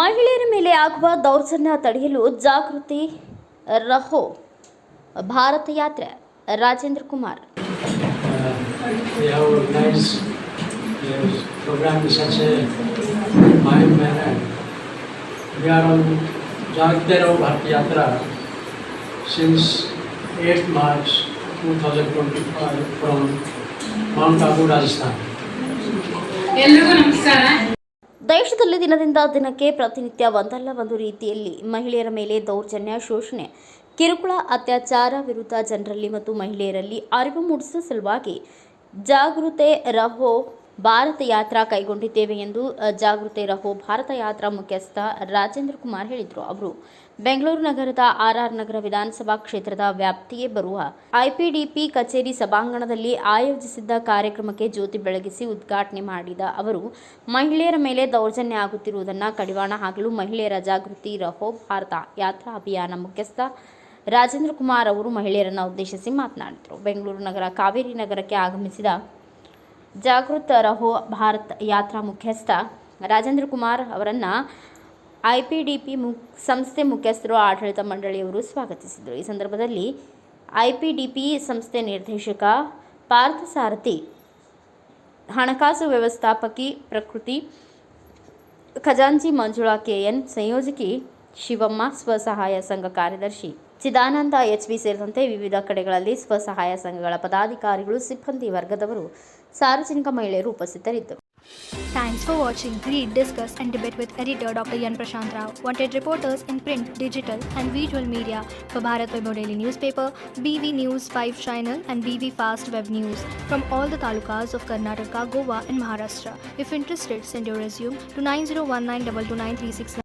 ಮಹಿಳೆಯರ ಮೇಲೆ ಆಗುವ ದೌರ್ಜನ್ಯ ತಡೆಯಲು ಜಾಗೃತಿ ರಹೋ ಭಾರತ ಯಾತ್ರೆ Rajendra Kumar. We have organized this program in such a mild manner. We are on Jagriti Raho Bharat Yatra since 8 March 2025 from Mount Abu, Rajasthan. ಎಲ್ರಿಗೂ ನಮಸ್ಕಾರ. ದೇಶದಲ್ಲಿ ದಿನದಿಂದ ದಿನಕ್ಕೆ ಪ್ರತಿನಿತ್ಯ ಒಂದಲ್ಲ ಒಂದು ರೀತಿಯಲ್ಲಿ ಮಹಿಳೆಯರ ಮೇಲೆ ದೌರ್ಜನ್ಯ, ಶೋಷಣೆ, ಕಿರುಕುಳ, ಅತ್ಯಾಚಾರ ವಿರುದ್ಧ ಜನರಲ್ಲಿ ಮತ್ತು ಮಹಿಳೆಯರಲ್ಲಿ ಅರಿವು ಮೂಡಿಸುವ ಸಲುವಾಗಿ ಜಾಗೃತಿ ರಹೋ ಭಾರತ ಯಾತ್ರಾ ಕೈಗೊಂಡಿದ್ದೇವೆ ಎಂದು ಜಾಗೃತಿ ರಹೋ ಭಾರತ ಯಾತ್ರಾ ಮುಖ್ಯಸ್ಥ ರಾಜೇಂದ್ರ ಕುಮಾರ್ ಹೇಳಿದರು. ಅವರು ಬೆಂಗಳೂರು ನಗರದ ಆರ್ಆರ್ ನಗರ ವಿಧಾನಸಭಾ ಕ್ಷೇತ್ರದ ವ್ಯಾಪ್ತಿಗೆ ಬರುವ ಐಪಿಡಿಪಿ ಕಚೇರಿ ಸಭಾಂಗಣದಲ್ಲಿ ಆಯೋಜಿಸಿದ್ದ ಕಾರ್ಯಕ್ರಮಕ್ಕೆ ಜ್ಯೋತಿ ಬೆಳಗಿಸಿ ಉದ್ಘಾಟನೆ ಮಾಡಿದ ಅವರು, ಮಹಿಳೆಯರ ಮೇಲೆ ದೌರ್ಜನ್ಯ ಆಗುತ್ತಿರುವುದನ್ನು ಕಡಿವಾಣ ಹಾಕಲು ಮಹಿಳೆಯರ ಜಾಗೃತಿ ರಹೋ ಭಾರತ ಯಾತ್ರಾ ಅಭಿಯಾನ ಮುಖ್ಯಸ್ಥ ರಾಜೇಂದ್ರ ಕುಮಾರ್ ಅವರು ಮಹಿಳೆಯರನ್ನು ಉದ್ದೇಶಿಸಿ ಮಾತನಾಡಿದರು. ಬೆಂಗಳೂರು ನಗರ ಕಾವೇರಿ ನಗರಕ್ಕೆ ಆಗಮಿಸಿದ ಜಾಗೃತ ರಹೋ ಭಾರತ್ ಯಾತ್ರಾ ಮುಖ್ಯಸ್ಥ ರಾಜೇಂದ್ರ ಕುಮಾರ್ ಅವರನ್ನು ಐಪಿಡಿಪಿ ಸಂಸ್ಥೆ ಮುಖ್ಯಸ್ಥರು, ಆಡಳಿತ ಮಂಡಳಿಯವರು ಸ್ವಾಗತಿಸಿದರು. ಈ ಸಂದರ್ಭದಲ್ಲಿ ಐಪಿಡಿಪಿ ಸಂಸ್ಥೆ ನಿರ್ದೇಶಕ ಪಾರ್ಥಸಾರಥಿ, ಹಣಕಾಸು ವ್ಯವಸ್ಥಾಪಕಿ ಪ್ರಕೃತಿ, ಖಜಾಂಚಿ ಮಂಜುಳಾ ಕೆಎನ್, ಸಂಯೋಜಕಿ ಶಿವಮ್ಮ, ಸ್ವಸಹಾಯ ಸಂಘ ಕಾರ್ಯದರ್ಶಿ ಚಿದಾನಂದ ಎಚ್ಬಿ ಸೇರಿದಂತೆ ವಿವಿಧ ಕಡೆಗಳಲ್ಲಿ ಸ್ವಸಹಾಯ ಸಂಘಗಳ ಪದಾಧಿಕಾರಿಗಳು, ಸಿಬ್ಬಂದಿ ವರ್ಗದವರು, ಸಾರ್ವಜನಿಕ ಮಹಿಳೆಯರು ಉಪಸ್ಥಿತರಿದ್ದರು. Thanks for watching Read, Discuss and Debate with editor Dr. Yan Prashant Rao. Wanted reporters in print, digital and visual media for Bharat Vaibhav Daily Newspaper, BV News 5 Channel and BV Fast Web News from all the talukas of Karnataka, Goa and Maharashtra. If interested, send your resume to 9019229369.